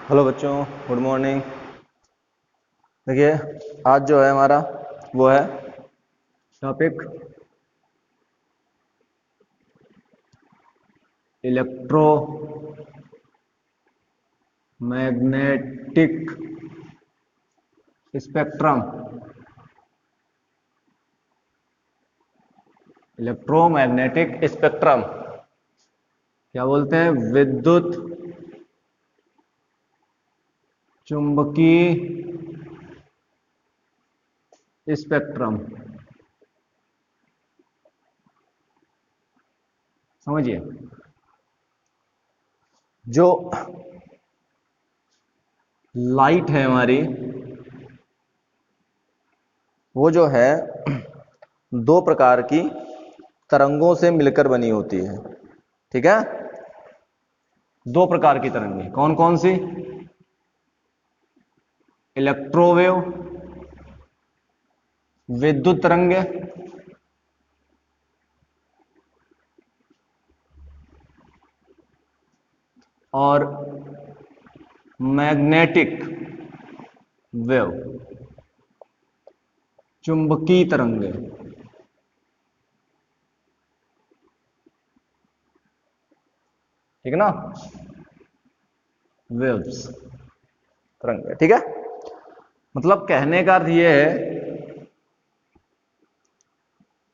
Hello बच्चों, good morning. देखिए, आज जो है हमारा वो है topic electromagnetic spectrum. Electromagnetic spectrum क्या बोलते हैं? विद्युत चुंबकीय स्पेक्ट्रम। समझिए, जो लाइट है हमारी, वो जो है दो प्रकार की तरंगों से मिलकर बनी होती है। ठीक है, दो प्रकार की तरंगें कौन कौन सी? इलेक्ट्रोवेव, विद्युत तरंगे, और मैग्नेटिक वेव, चुंबकीय तरंगे। ठीक है ना, वेव्स, तरंगे। ठीक है, मतलब कहने का अर्थ यह है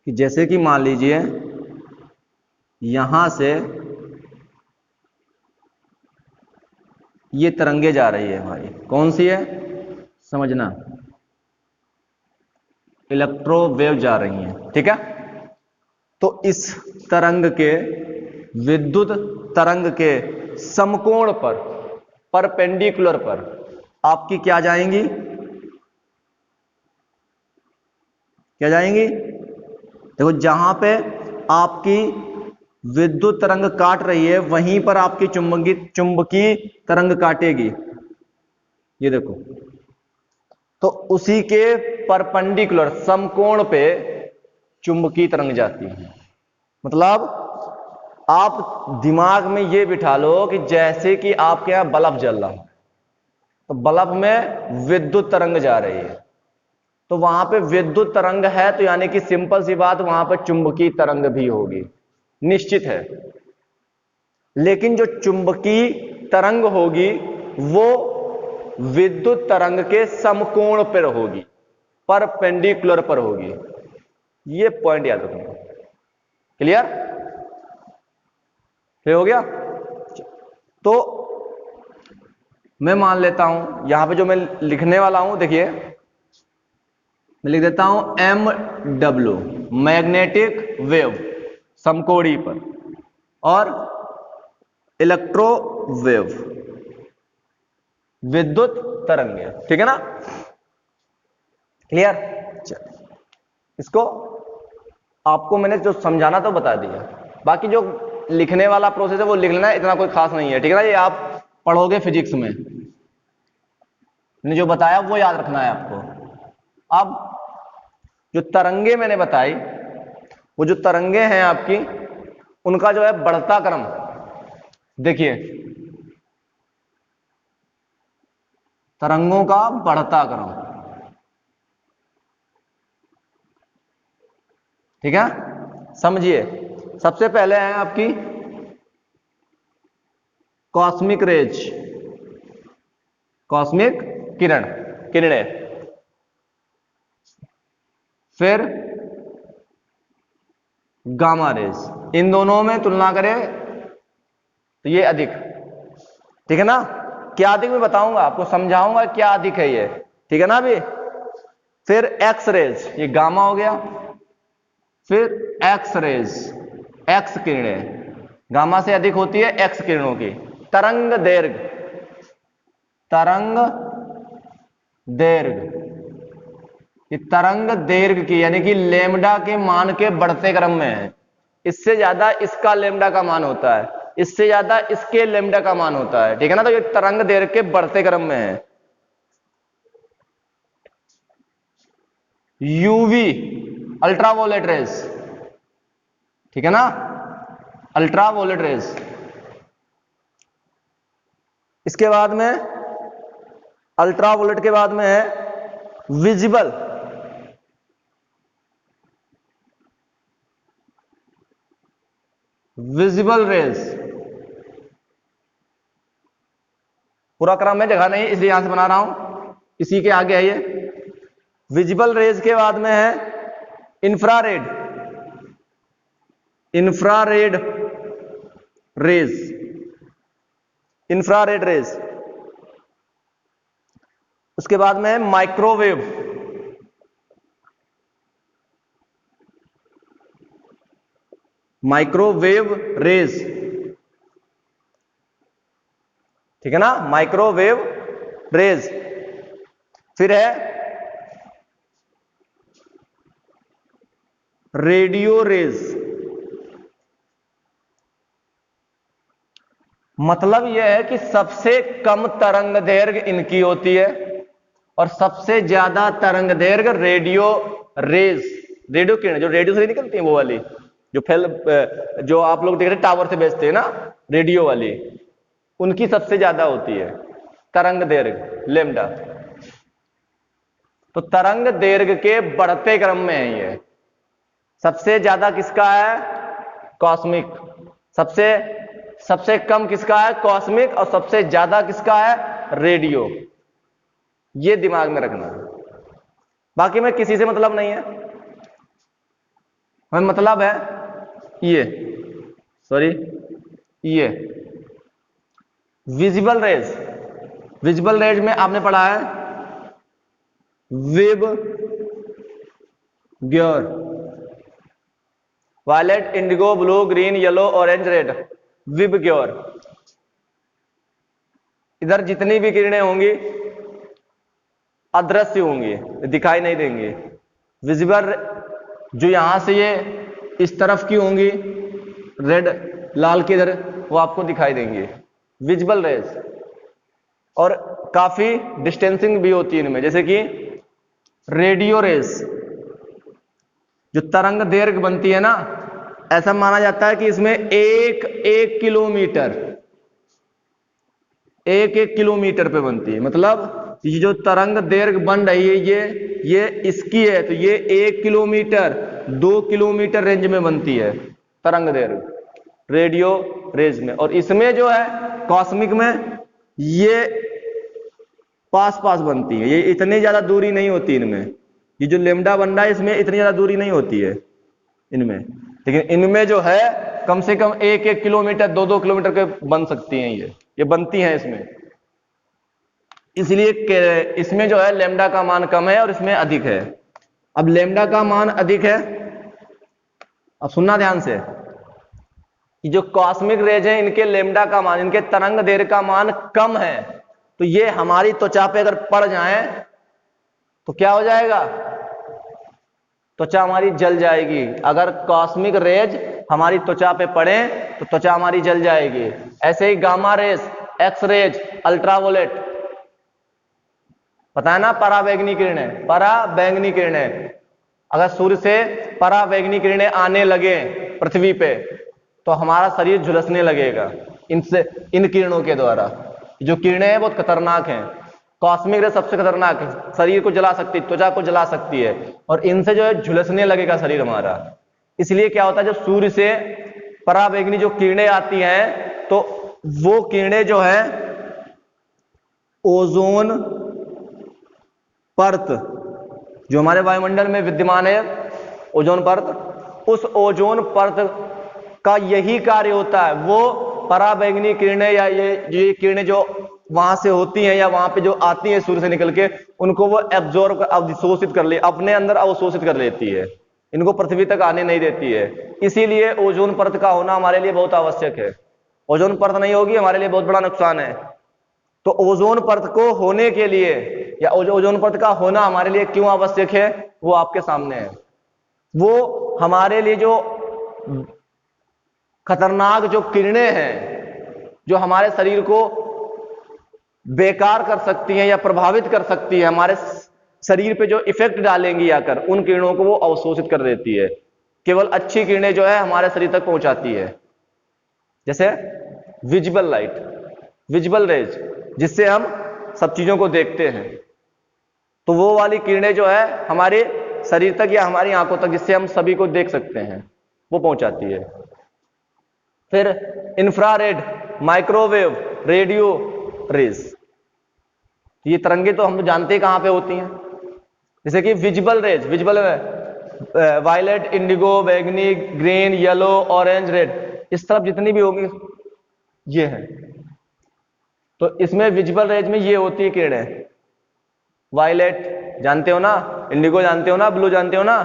कि जैसे कि मान लीजिए यहां से ये तरंगे जा रही है हमारी, कौन सी है समझना, इलेक्ट्रोवेव जा रही हैं। ठीक है, तो इस तरंग के, विद्युत तरंग के समकोण पर, परपेंडिकुलर पर आपकी क्या जाएंगी? क्या जाएंगी? देखो, जहां पे आपकी विद्युत तरंग काट रही है वहीं पर आपकी चुंबकीय तरंग काटेगी। ये देखो, तो उसी के परपेंडिकुलर, समकोण पे चुंबकीय तरंग जाती है। मतलब आप दिमाग में ये बिठा लो कि जैसे कि आपके यहां बल्ब जल रहा है, तो बल्ब में विद्युत तरंग जा रही है, तो वहां पे विद्युत तरंग है, तो यानी कि सिंपल सी बात, वहां पर चुंबकीय तरंग भी होगी, निश्चित है। लेकिन जो चुंबकीय तरंग होगी वो विद्युत तरंग के समकोण पर होगी, परपेंडिकुलर पर होगी। ये पॉइंट याद रखना। क्लियर? क्लियर हो गया? तो मैं मान लेता हूं, यहां पे जो मैं लिखने वाला हूं, देखिए मैं लिख देता हूं MW, मैग्नेटिक वेव, समकोणीय पर, और इलेक्ट्रोवेव, विद्युत तरंगे। ठीक है ना? क्लियर? चलिए, इसको आपको मैंने जो समझाना तो बता दिया, बाकी जो लिखने वाला प्रोसेस है वो लिख लेना, इतना कोई खास नहीं है। ठीक है ना? ये आप पढ़ोगे फिजिक्स में, मैंने जो बताया वो याद रखना है आपको। अब जो तरंगे मैंने बताई, वो जो तरंगे हैं आपकी, उनका जो है बढ़ता क्रम देखिए, तरंगों का बढ़ता क्रम। ठीक है, समझिए। सबसे पहले है आपकी कॉस्मिक रेज, कॉस्मिक किरण, किरणें। फिर गामा रेज। इन दोनों में तुलना करें तो ये अधिक। ठीक है ना? क्या अधिक मैं बताऊंगा आपको, समझाऊंगा क्या अधिक है ये। ठीक है ना? अभी फिर एक्स रेज, ये गामा हो गया। फिर एक्स रेज, एक्स किरणें, गामा से अधिक होती है एक्स किरणों की। तरंग दैर्घ्य, तरंग दैर्घ्य, ये तरंग दैर्घ्य की, यानी कि लेमडा के मान के बढ़ते क्रम में है। इससे ज्यादा इसका लेमडा का मान होता है, इससे ज्यादा इसके लेमडा का मान होता है। ठीक है ना? तो ये तरंग दैर्घ्य के बढ़ते क्रम में है। UV, ultraviolet rays. ठीक है ना? Ultraviolet rays. इसके बाद में अल्ट्रावोलेट के बाद में है विजिबल। विजिबल रेज, पूरा क्रम में जगह नहीं इसलिए यहां से बना रहा हूं, इसी के आगे है ये। विजिबल रेज के बाद में है infrared. Infrared rays, infrared rays. उसके बाद में है माइक्रोवेव। माइक्रोवेव रेज, ठीक है ना, माइक्रोवेव रेज। फिर है रेडियो रेज। मतलब यह है कि सबसे कम तरंग दैर्घ्य इनकी होती है और सबसे ज्यादा तरंग दैर्घ्य रेडियो रेज, रेडियो किरण जो रेडियो से निकलती है वो वाली, जो जो आप लोग देख रहे टावर से भेजते हैं ना रेडियो वाली, उनकी सबसे ज्यादा होती है तरंग दैर्घ्य लेम्डा। तो तरंग दैर्घ्य के बढ़ते क्रम में है ये। सबसे ज्यादा किसका है? कॉस्मिक। सबसे कम किसका है? कॉस्मिक। और सबसे ज्यादा किसका है? रेडियो। ये दिमाग में रखना। बाकी में किसी से मतलब नहीं है, हमें मतलब है ये विजिबल रेज। विजिबल रेज में आपने पढ़ा है VIBGYOR, violet, indigo, blue, green, yellow, orange, red, VIBGYOR. इधर जितनी भी किरणें होंगी अदृश्य होंगी, दिखाई नहीं देंगी। विजिबल जो यहां से ये इस तरफ की होंगी रेड लाल की इधर, वो आपको दिखाई देंगी विजिबल रेज। और काफी डिस्टेंसिंग भी होती है इनमें, जैसे कि रेडियो रेज जो तरंग दैर्घ्य बनती है ना, ऐसा माना जाता है कि इसमें एक किलोमीटर पे बनती है। मतलब ये जो तरंग दैर्घ्य बन रही है ये इसकी है, तो ये 1 किलोमीटर 2 किलोमीटर रेंज में बनती है तरंग दैर्घ्य रेडियो रेज में। और इसमें जो है कॉस्मिक में ये पास बनती है, ये इतनी ज्यादा दूरी नहीं होती इनमें। ये जो लेम्डा बन रहा है इसमें इतनी ज्यादा दूरी नहीं होती है इनमें, लेकिन इनमें जो है कम से कम 1 किलोमीटर 2 किलोमीटर के बन सकती हैं। ये बनती हैं इसमें, इसलिए इसमें जो है लेम्डा का मान कम है और इसमें अधिक है। अब लेम्डा का मान अधिक है, अब सुनना ध्यान से, कि जो कॉस्मिक रेज है इनके लेम्डा का मान, इनके तरंग दैर्घ्य का मान कम है, तो ये हमारी त्वचा पे अगर पड़ जाए तो क्या हो जाएगा? त्वचा हमारी जल जाएगी। अगर कॉस्मिक रेज हमारी त्वचा पे पड़े तो त्वचा हमारी जल जाएगी। ऐसे ही gamma rays, X rays, ultraviolet, पता है ना, पराबैंगनी किरणें। पराबैंगनी किरणें अगर सूर्य से पराबैंगनी किरणें आने लगे पृथ्वी पे तो हमारा शरीर झुलसने लगेगा इन किरणों के द्वारा। जो किरणें हैं बहुत खतरनाक हैं। कॉस्मिक रेज सबसे खतरनाक है, शरीर को जला सकती है, त्वचा को जला सकती है, और इनसे जो है झुलसने लगेगा शरीर हमारा। इसलिए क्या होता है, जब सूर्य से पराबैंगनी जो किरणें आती हैं तो वो किरणें जो है ओजोन परत जो हमारे वायुमंडल में विद्यमान है, ओजोन परत, उस ओजोन परत का यही कार्य होता है। वो पराबैंगनी किरणें या ये किरणें जो वहां से होती हैं या वहां पे जो आती हैं सूर्य से निकल के, उनको वो एब्जॉर्ब अवशोषित कर ले, अपने अंदर अवशोषित कर लेती है, इनको पृथ्वी तक आने नहीं देती है। इसीलिए ओजोन परत का होना हमारे लिए बहुत आवश्यक है। ओजोन परत नहीं होगी हमारे लिए बहुत बड़ा नुकसान है। तो ओजोन परत को होने के लिए या ओजोन परत का होना हमारे लिए क्यों आवश्यक है, वो आपके सामने है। वो हमारे लिए जो खतरनाक जो किरणें हैं जो हमारे शरीर को बेकार कर सकती हैं या प्रभावित कर सकती है, हमारे शरीर पे जो इफेक्ट डालेंगी आकर, उन किरणों को वो अवशोषित कर देती है। केवल अच्छी किरणें जो है हमारे शरीर तक पहुंचाती है, जैसे विजिबल लाइट, विजिबल रेज, जिससे हम सब चीजों को देखते हैं, तो वो वाली किरणें जो है हमारे शरीर तक या हमारी आंखों तक, जिससे हम सभी को देख सकते हैं, वो पहुंचाती है। फिर इंफ्रारेड, माइक्रोवेव, रेडियो रेज, ये तरंगे तो हम जानते हैं कहां पे होती हैं, जैसे कि visible rays, visible violet, indigo, बैगनी, ग्रीन, येलो, ऑरेंज, रेड, इस तरफ जितनी भी होगी ये है। तो इसमें विजिबल रेज में ये होती है किरणें, वायलेट जानते हो ना, इंडिगो जानते हो ना, ब्लू जानते हो ना,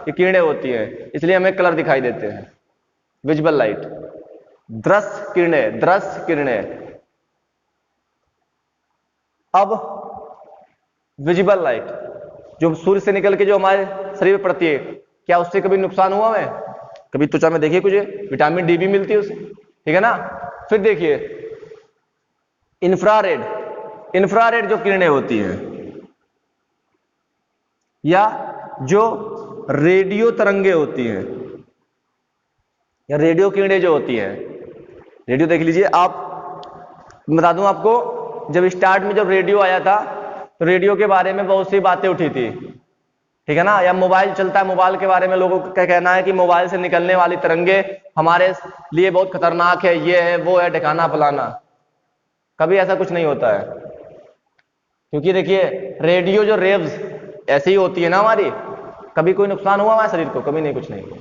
ये किरणें होती हैं, इसलिए हमें कलर दिखाई देते हैं, विजिबल लाइट। दृश्य किरणें, दृश्य किरणें। अब विजिबल लाइट जो सूर्य से निकल के जो हमारे शरीर पर पड़ती है, क्या उससे कभी नुकसान हुआ हमें? कभी त्वचा में देखिए कुछ विटामिन डी भी मिलती है उससे, ठीक है ना। फिर देखिए इंफ्रारेड, इंफ्रारेड जो किरणें होती हैं या जो रेडियो तरंगे होती हैं या रेडियो किरणें जो होती हैं, रेडियो देख लीजिए आप, बता दूं आपको, जब स्टार्ट में जब रेडियो आया था तो रेडियो के बारे में बहुत सी बातें उठी थी, ठीक है ना, या मोबाइल चलता है, मोबाइल के बारे में लोगों का कहना है कि मोबाइल से निकलने वाली तरंगे हमारे लिए बहुत खतरनाक है, ये है वो है, ठिकाना फलाना। कभी ऐसा कुछ नहीं होता है, क्योंकि देखिए रेडियो जो रेव्स ऐसी ही होती है ना हमारी, कभी कोई नुकसान हुआ हमारे शरीर को? कभी नहीं, कुछ नहीं हुआ।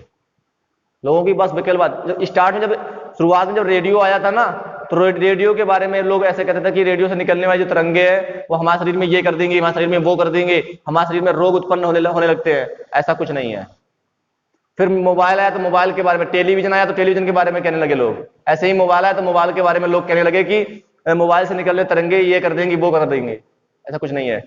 लोगों की बस बिकल बात, जब स्टार्ट में, जब शुरुआत में जब रेडियो आया था ना, तो रेडियो के बारे में लोग ऐसे कहते थे कि रेडियो से निकलने वाली जो तरंगे हैं वो हमारे शरीर में ये कर देंगे, हमारे शरीर में वो कर देंगे, हमारे शरीर में रोग उत्पन्न होने लगते हैं। ऐसा कुछ नहीं है। फिर मोबाइल आया तो मोबाइल के बारे में, टेलीविजन आया तो टेलीविजन के बारे में कहने लगे लोग, ऐसे ही मोबाइल आया तो मोबाइल के बारे में लोग कहने लगे कि मोबाइल से निकलने तरंगे ये कर देंगी वो कर देंगे। ऐसा कुछ नहीं है,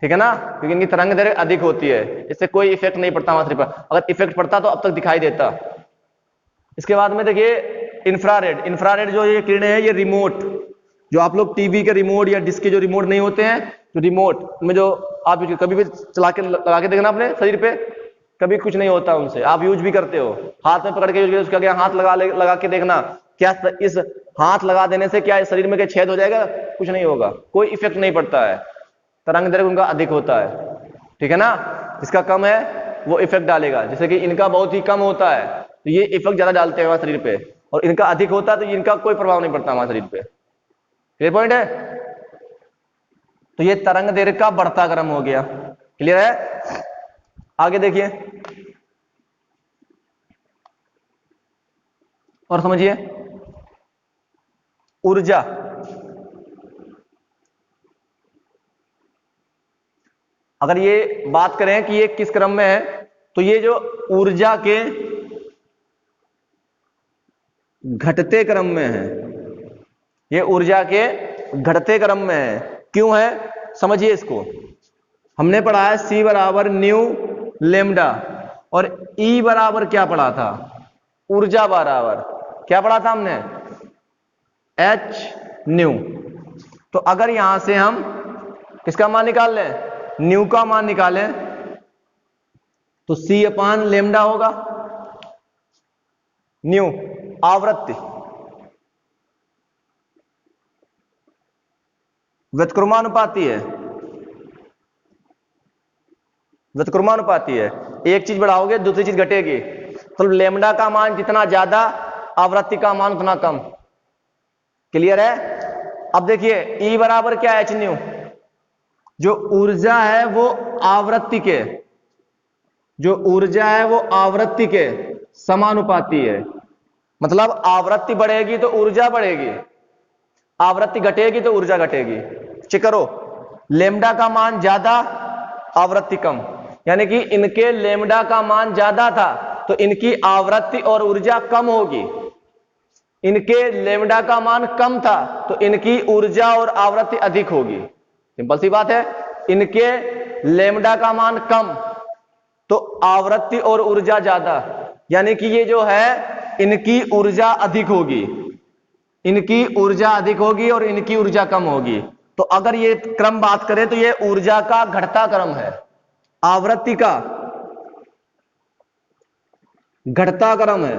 ठीक है ना, क्योंकि इनकी तरंग दैर्घ्य अधिक होती है, इससे कोई इफेक्ट नहीं पड़ता हमारे शरीर पर, अगर इफेक्ट पड़ता तो अब तक दिखाई देता। इसके बाद में देखिए इंफ्रारेड, इंफ्रारेड जो ये किरणें हैं, ये रिमोट, जो आप लोग टीवी के रिमोट या डिस्क के जो रिमोट नहीं होते हैं, जो रिमोट में जो आप कभी भी चला के लगा के देखना अपने शरीर पे, कभी कुछ नहीं होता उनसे, आप यूज भी करते हो, हाथ में पकड़ के यूज, उसका क्या हाथ लगा के देखना, क्या इस हाथ लगा देने से क्या शरीर में क्या छेद हो जाएगा? कुछ नहीं होगा, कोई इफेक्ट नहीं पड़ता है, तरंग दैर्घ्य उनका अधिक होता है, ठीक है ना। इसका कम है वो इफेक्ट डालेगा, जैसे कि इनका बहुत ही कम होता है तो ये इफेक्ट ज्यादा डालते हैं हमारे शरीर पे, और इनका अधिक होता है तो इनका कोई प्रभाव नहीं पड़ता हमारे शरीर पे। क्लियर पॉइंट है? तो ये तरंग दैर्घ्य का बढ़ता क्रम हो गया। क्लियर है? आगे देखिए और समझिए, ऊर्जा। अगर ये बात करें कि ये किस क्रम में है, तो ये जो ऊर्जा के घटते क्रम में है, ये ऊर्जा के घटते क्रम में है। क्यों है? समझिए इसको, हमने पढ़ा है C बराबर न्यू लेमडा, और E बराबर क्या पढ़ा था? ऊर्जा बराबर क्या पढ़ा था हमने? H new. तो अगर यहां से हम किसका मान निकाल लें? न्यू का मान निकालें तो C अपान लेमडा होगा। न्यू आवृत्ति, व्युत्क्रमानुपाती है, व्युत्क्रमानुपाती है, एक चीज बढ़ाओगे दूसरी चीज घटेगी, तो लेमडा का मान जितना ज्यादा आवृत्ति का मान उतना कम। क्लियर है? अब देखिए E बराबर क्या है? H न्यू, जो ऊर्जा है वो आवृत्ति के, जो ऊर्जा है वो आवृत्ति के समानुपाती है, मतलब आवृत्ति बढ़ेगी तो ऊर्जा बढ़ेगी, आवृत्ति घटेगी तो ऊर्जा घटेगी। चेक करो, लेमडा का मान ज्यादा आवृत्ति कम, यानी कि इनके लेमडा का मान ज्यादा था तो इनकी आवृत्ति और ऊर्जा कम होगी, इनके लेमडा का मान कम था तो इनकी ऊर्जा और आवृत्ति अधिक होगी। सिंपल सी बात है, इनके लेमडा का मान कम तो आवृत्ति और ऊर्जा ज्यादा, यानी कि ये जो है इनकी ऊर्जा अधिक होगी, इनकी ऊर्जा अधिक होगी और इनकी ऊर्जा कम होगी। तो अगर ये क्रम बात करें तो ये ऊर्जा का घटता क्रम है, आवृत्ति का घटता क्रम है,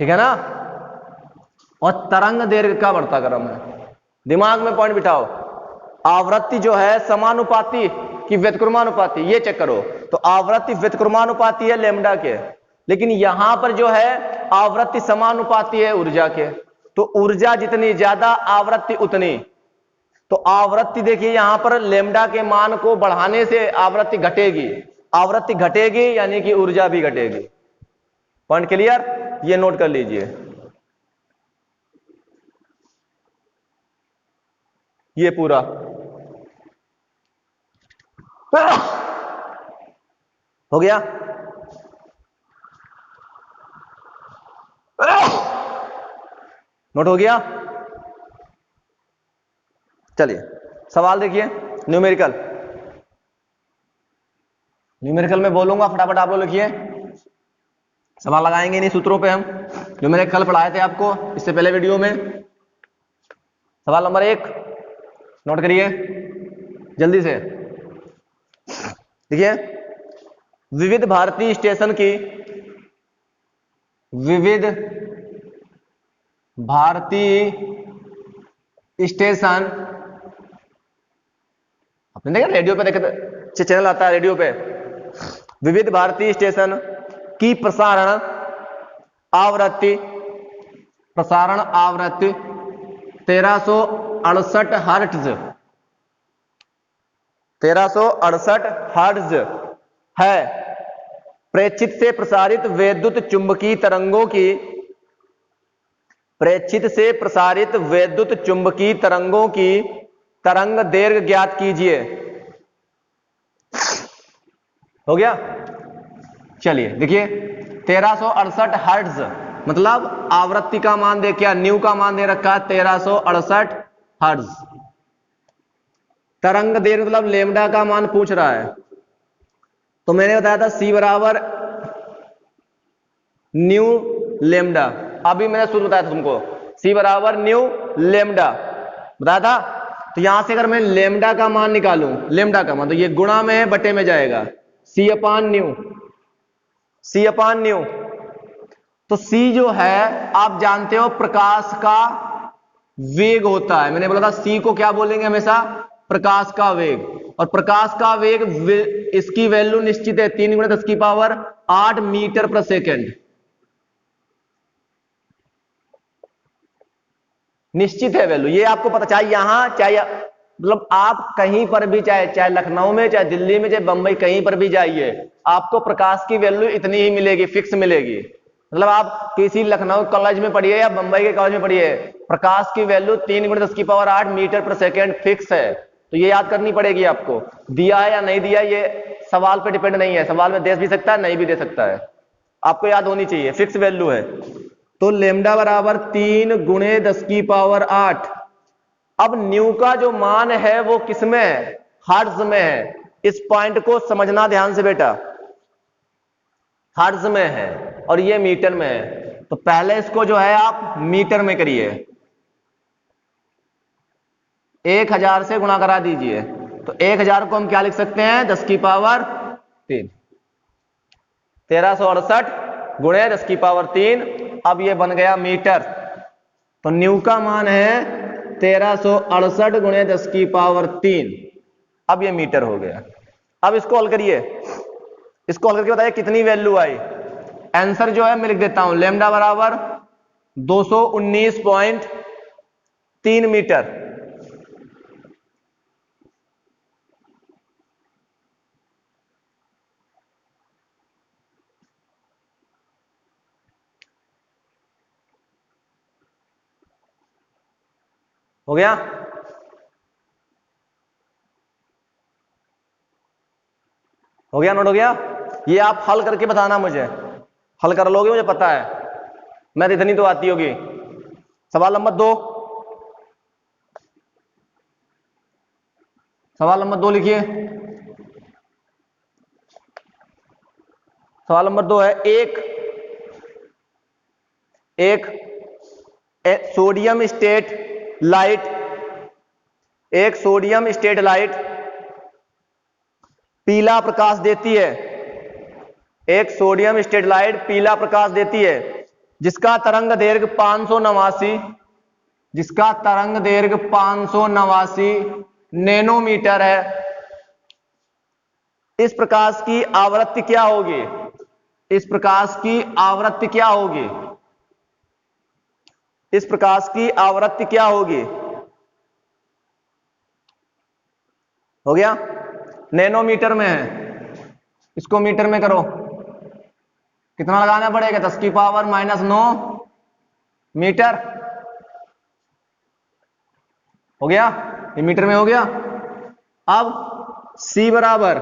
ठीक है ना। और तरंग दैर्घ्य का बढ़ता क्रम है। दिमाग में पॉइंट बिठाओ, आवृत्ति जो है समानुपाती कि व्युत्क्रमानुपाती, ये चेक करो। तो आवृत्ति व्युत्क्रमानुपाती है लैम्डा के, लेकिन यहां पर जो है आवृत्ति समानुपाती है ऊर्जा के। तो ऊर्जा जितनी ज्यादा आवृत्ति उतनी। तो आवृत्ति देखिए यहां पर लैम्डा के मान को बढ़ाने से आवृत्ति घटेगी, आवृत्ति घटेगी यानी कि ऊर्जा भी घटेगी। Point clear? ये नोट कर लीजिए। ये पूरा हो गया। नोट हो गया। चलिए सवाल देखिए, न्यूमेरिकल। न्यूमेरिकल में बोलूंगा, फटाफट आप लोग लिखिए। सवाल लगाएंगे इन्हीं सूत्रों पे हम। न्यूमेरिकल पढ़ाए थे आपको इससे पहले वीडियो में। सवाल नंबर 1 नोट करिए जल्दी से। देखिए, विविध भारती स्टेशन की, विविध भारती स्टेशन, आपने देखा रेडियो पे, देखा चैनल आता है रेडियो पे, विविध भारती स्टेशन की प्रसारण आवृत्ति 1368 हर्ट्ज, 1368 हर्ट्ज है। प्रेक्षित से प्रसारित वैद्युत चुंबकीय तरंगों की, प्रेक्षित से प्रसारित वैद्युत चुंबकीय तरंगों की तरंग दैर्घ्य ज्ञात कीजिए। हो गया। चलिए देखिए, 1368 हर्ट्ज मतलब आवृत्ति का मान दे, क्या न्यू का मान दे रखा है 1368 हर्ट्ज। तरंग दैर्घ्य मतलब लेमडा का मान पूछ रहा है। तो मैंने बताया था सी बराबर न्यू लेमडा, अभी मैंने शुरू बताया था तुमको, सी बराबर न्यू लेमडा बताया था। तो यहां से अगर मैं लेमडा का मान निकालूं, लेमडा का मान, तो ये गुणा में है बटे में जाएगा, सी अपान न्यू, सी अपान न्यू। तो सी जो है आप जानते हो प्रकाश का वेग होता है। मैंने बोला था सी को क्या बोलेंगे हमेशा, प्रकाश का वेग। और प्रकाश का वेग इसकी वैल्यू निश्चित है 3 × 10⁸ मीटर प्रति सेकेंड, निश्चित है वैल्यू। ये आपको पता, चाहे यहां चाहे मतलब आप कहीं पर भी, चाहे लखनऊ में, चाहे दिल्ली में, चाहे बंबई, कहीं पर भी जाइए, आपको प्रकाश की वैल्यू इतनी ही मिलेगी, फिक्स मिलेगी। मतलब आप किसी लखनऊ कॉलेज में पढ़िए या बंबई के कॉलेज में पढ़िए, प्रकाश की वैल्यू 3 × 10⁸ मीटर प्रति सेकेंड फिक्स है। तो ये याद करनी पड़ेगी आपको। दिया है या नहीं दिया ये सवाल पे डिपेंड नहीं है, सवाल में दे भी सकता है नहीं भी दे सकता है, आपको याद होनी चाहिए, फिक्स वैल्यू है। तो लेमडा बराबर 3 × 10⁸। अब न्यू का जो मान है वो किसमें है, हर्ट्ज में है। इस पॉइंट को समझना ध्यान से बेटा, हर्ट्ज में है और ये मीटर में है। तो पहले इसको जो है आप मीटर में करिए, 1000 से गुणा करा दीजिए। तो 1000 को हम क्या लिख सकते हैं, 10⁻3, 1368 × 10⁻3। अब ये बन गया मीटर। तो न्यू का मान है 1368 × 10⁻3। अब ये मीटर हो गया। अब इसको हल करिए, इसको हल करके बताइए कितनी वैल्यू आई। आंसर जो है मैं लिख देता हूं, लेमडा बराबर 219.3 मीटर। हो गया। हो गया, नोट हो गया। ये आप हल करके बताना मुझे, हल कर लोगे मुझे पता है, मैं इतनी तो आती होगी। सवाल नंबर 2, सवाल नंबर 2 लिखिए। सवाल नंबर 2 है, एक सोडियम स्टेट लाइट, एक सोडियम स्टेट लाइट पीला प्रकाश देती है, एक सोडियम स्टेट लाइट पीला प्रकाश देती है जिसका तरंग दैर्घ्य 589, जिसका तरंग दैर्घ्य 589 नैनोमीटर है, इस प्रकाश की आवृत्ति क्या होगी? इस प्रकाश की आवृत्ति क्या होगी? इस प्रकाश की आवृत्ति क्या होगी? हो गया? नैनोमीटर में है, इसको मीटर में करो। कितना लगाना पड़ेगा? 10⁻⁻9 मीटर। हो गया? ये मीटर में हो गया। अब C बराबर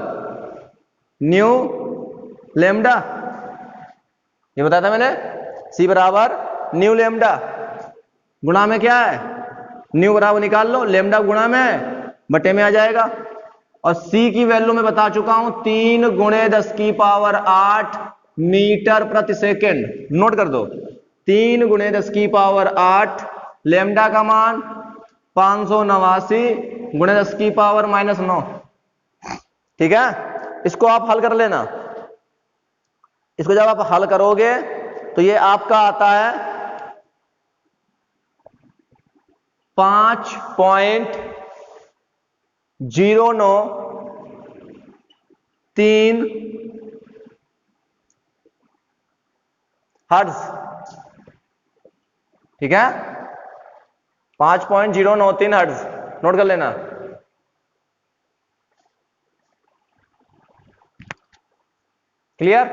न्यू लैम्डा, ये बताया था मैंने, C बराबर न्यू लैम्डा। गुणा में क्या है? न्यू बराबर निकाल लो, लैम्डा गुणा में है, बटे में आ जाएगा। और C की वैल्यू मैं बता चुका हूं, 3 × 10⁸ मीटर प्रति सेकेंड। नोट कर दो, 3 × 10⁸, लैम्डा का मान 589 × 10⁻⁻9। ठीक है? इसको आप हल कर लेना। इसको जब आप हल करोगे तो ये आपका आता है 5.0993 हर्ट्ज। ठीक है? 5.093 हर्ट्ज। नोट कर लेना। क्लियर?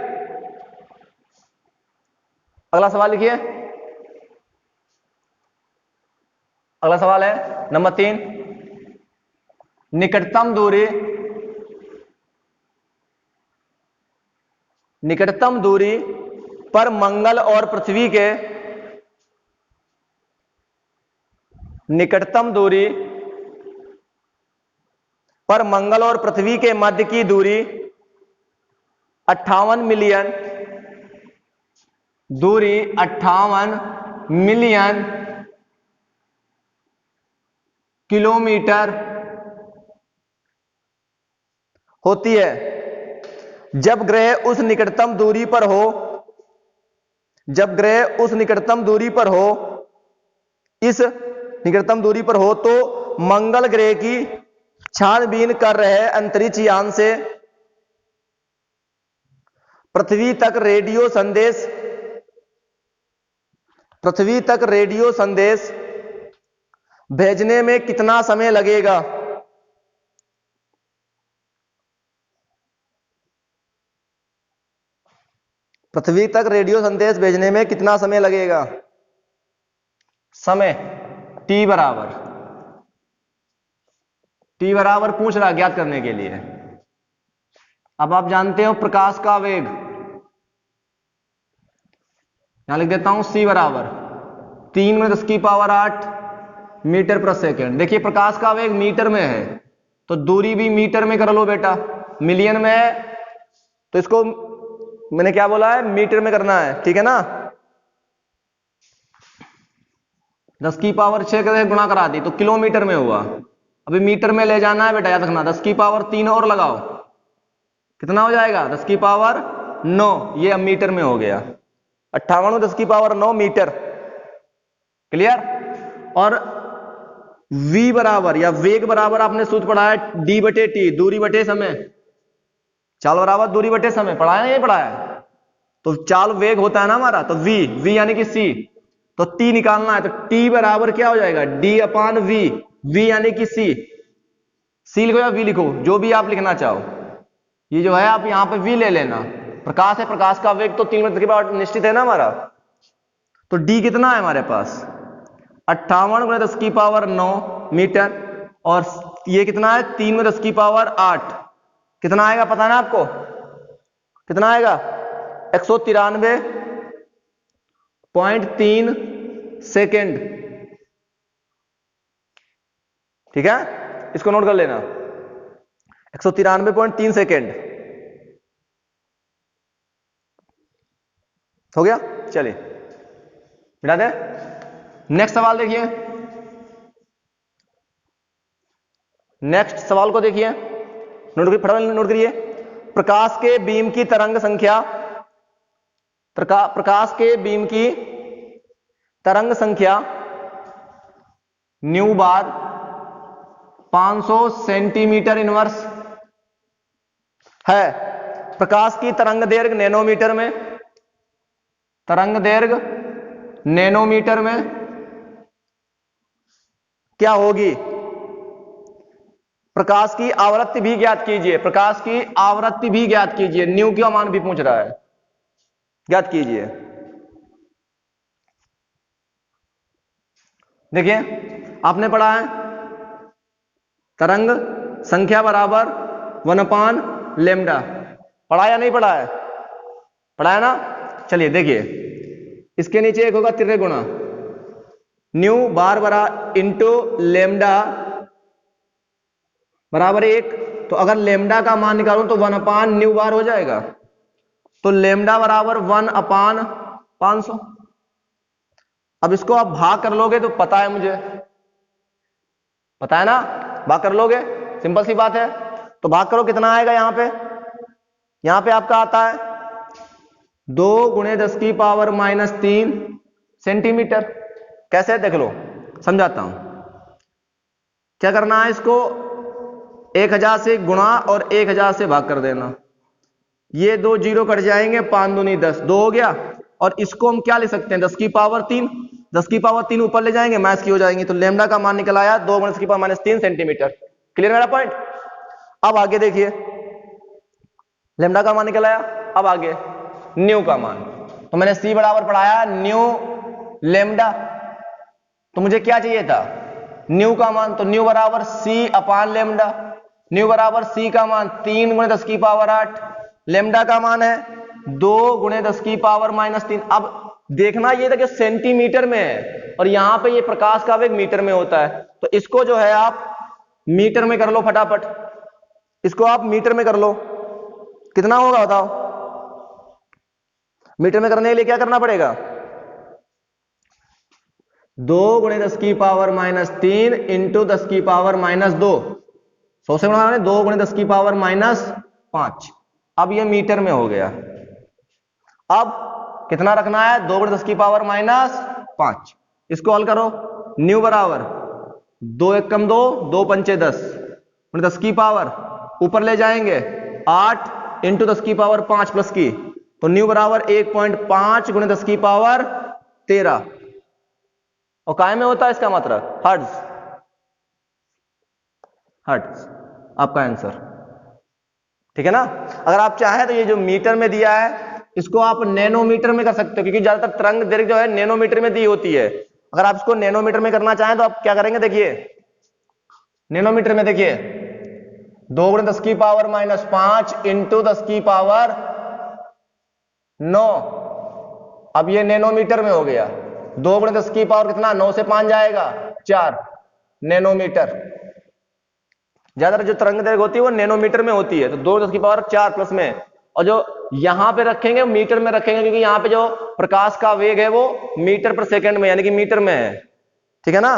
अगला सवाल लिखिए। अगला सवाल है नंबर 3। निकटतम दूरी पर मंगल और पृथ्वी के, निकटतम दूरी पर मंगल और पृथ्वी के मध्य की दूरी 58 मिलियन, दूरी 58 मिलियन किलोमीटर होती है जब ग्रह उस निकटतम दूरी पर हो, जब ग्रह उस निकटतम दूरी पर हो, इस निकटतम दूरी पर हो तो मंगल ग्रह की छानबीन कर रहे अंतरिक्ष यान से पृथ्वी तक रेडियो संदेश भेजने में कितना समय लगेगा? पृथ्वी तक रेडियो संदेश भेजने में कितना समय लगेगा? समय T बराबर पूछ रहा ज्ञात करने के लिए। अब आप जानते हो प्रकाश का वेग, यहां लिख देता हूं C बराबर 3 × 10⁸ मीटर प्रति सेकेंड। देखिए प्रकाश का वेग मीटर में है तो दूरी भी मीटर में कर लो बेटा, मिलियन में है तो इसको मैंने क्या बोला है? मीटर में करना है। ठीक है ना? 10⁻6 से गुणा करा दी तो किलोमीटर में हुआ। अभी मीटर में ले जाना है बेटा, याद रखना। 10⁻3 और लगाओ, कितना हो जाएगा? 10⁻9। ये अब मीटर में हो गया, 58 10⁻9 मीटर। क्लियर? और V बराबर या वेग बराबर आपने सूत्र पढ़ा है D/T, दूरी बटे समय। चाल बराबर दूरी बटे समय, पढ़ा है? नहीं पढ़ा है? तो चाल वेग होता है ना हमारा, तो V यानी कि C, तो T निकालना है तो T बराबर क्या हो जाएगा? D/V। V यानी कि C लिखो या V लिखो, जो भी आप लिखना चाहो। ये जो है आप यहां पे V ले लेना। प्रकाश है, प्रकाश का वेग तो 3 मीटर के बाद निश्चित है ना हमारा। तो D कितना है हमारे पास? 58 × 10⁻9 मीटर। और ये कितना है? 3 × 10⁸। कितना आएगा पता ना आपको? कितना आएगा? 193.3 सेकेंड। ठीक है? इसको नोट कर लेना, 193.3 सेकेंड। हो गया? चलिए मिटा दे। नेक्स्ट सवाल देखिए, नेक्स्ट सवाल को देखिए, नोट करिए, फटाफट नोट करिए। प्रकाश के बीम की तरंग संख्या प्रकाश के बीम की तरंग संख्या न्यू बार 500 सेंटीमीटर इनवर्स है। प्रकाश की तरंग दैर्घ्य नैनोमीटर में, तरंग दैर्घ्य नैनोमीटर में क्या होगी? प्रकाश की आवृत्ति भी ज्ञात कीजिए, प्रकाश की आवृत्ति भी ज्ञात कीजिए। न्यू का मान भी पूछ रहा है, ज्ञात कीजिए। देखिए आपने पढ़ा है तरंग संख्या बराबर 1/λ, पढ़ा या नहीं पढ़ा है? पढ़ा है ना? चलिए देखिए, इसके नीचे एक होगा तिर्य गुणा न्यू बार बरा इंटू लेमडा बराबर 1। तो अगर लेमडा का मान निकालूं तो 1/न्यू बार हो जाएगा। तो लेमडा बराबर 1/500। अब इसको आप भाग कर लोगे तो पता है, मुझे पता है ना, भाग कर लोगे, सिंपल सी बात है। तो भाग करो, कितना आएगा यहां पे आपका आता है 2 × 10⁻³ सेंटीमीटर। कैसे? देख लो, समझाता हूं। क्या करना है, इसको 1000 से गुणा और 1000 से भाग कर देना। ये 2 जीरो कट जाएंगे, 5 दूनी 10, 2 हो गया। और इसको हम क्या ले सकते हैं, 10⁻³ 10⁻³ ऊपर ले जाएंगे, माइनस की हो जाएंगे। तो लेमडा का मान निकल आया 2 × 10⁻³ सेंटीमीटर। क्लियर मेरा पॉइंट? अब आगे देखिए, लेमडा का मान निकल आया। अब आगे न्यू का मान, तो मैंने सी बराबर पढ़ाया न्यू लेमडा। तो मुझे क्या चाहिए था, न्यू का मान। तो न्यू बराबर C/λ। न्यू बराबर C का मान 3 × 10⁸। लेमडा का मान है 2 × 10⁻³ अब देखना ये था कि सेंटीमीटर में है, और यहां पे ये प्रकाश का वेग मीटर में होता है। तो इसको जो है आप मीटर में कर लो फटाफट, इसको आप मीटर में कर लो। कितना होगा बताओ? मीटर में करने के लिए क्या करना पड़ेगा, 2 × 10⁻³ इंटू 10⁻²। 100 से गुणा 2 × 10⁻5। अब ये मीटर में हो गया। अब कितना रखना है, 2 × 10⁻5। इसको हल करो। न्यू बराबर 2 × 1 = 2, 2 × 5 = 10 × 10⁻, ऊपर ले जाएंगे 8 इंटू 10⁻5 प्लस की। तो न्यू बराबर 1.5 × 10⁻13। और काय में होता है इसका मतलब हर्ट्ज। हर्ट्ज आपका आंसर, ठीक है ना? अगर आप चाहें तो ये जो मीटर में दिया है इसको आप नैनोमीटर में कर सकते हो, क्योंकि ज्यादातर तरंग दैर्घ्य जो है नैनोमीटर में दी होती है। अगर आप इसको नैनोमीटर में करना चाहें तो आप क्या करेंगे, देखिए नैनोमीटर में देखिए 2 × 10⁻5 इंटू 10⁻9। अब ये नैनोमीटर में हो गया। 2 × 10 कितना, 9 से 5 जाएगा 4 नैनोमीटर। ज्यादातर जो तरंग दैर्घ्य होती है वो नैनोमीटर में होती है। तो 2 × 10⁻4 प्लस में, और जो यहां पे रखेंगे मीटर में रखेंगे, क्योंकि यहां पे जो प्रकाश का वेग है वो मीटर पर सेकंड में यानी कि मीटर में है। ठीक है ना?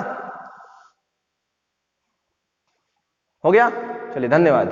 हो गया? चलिए धन्यवाद।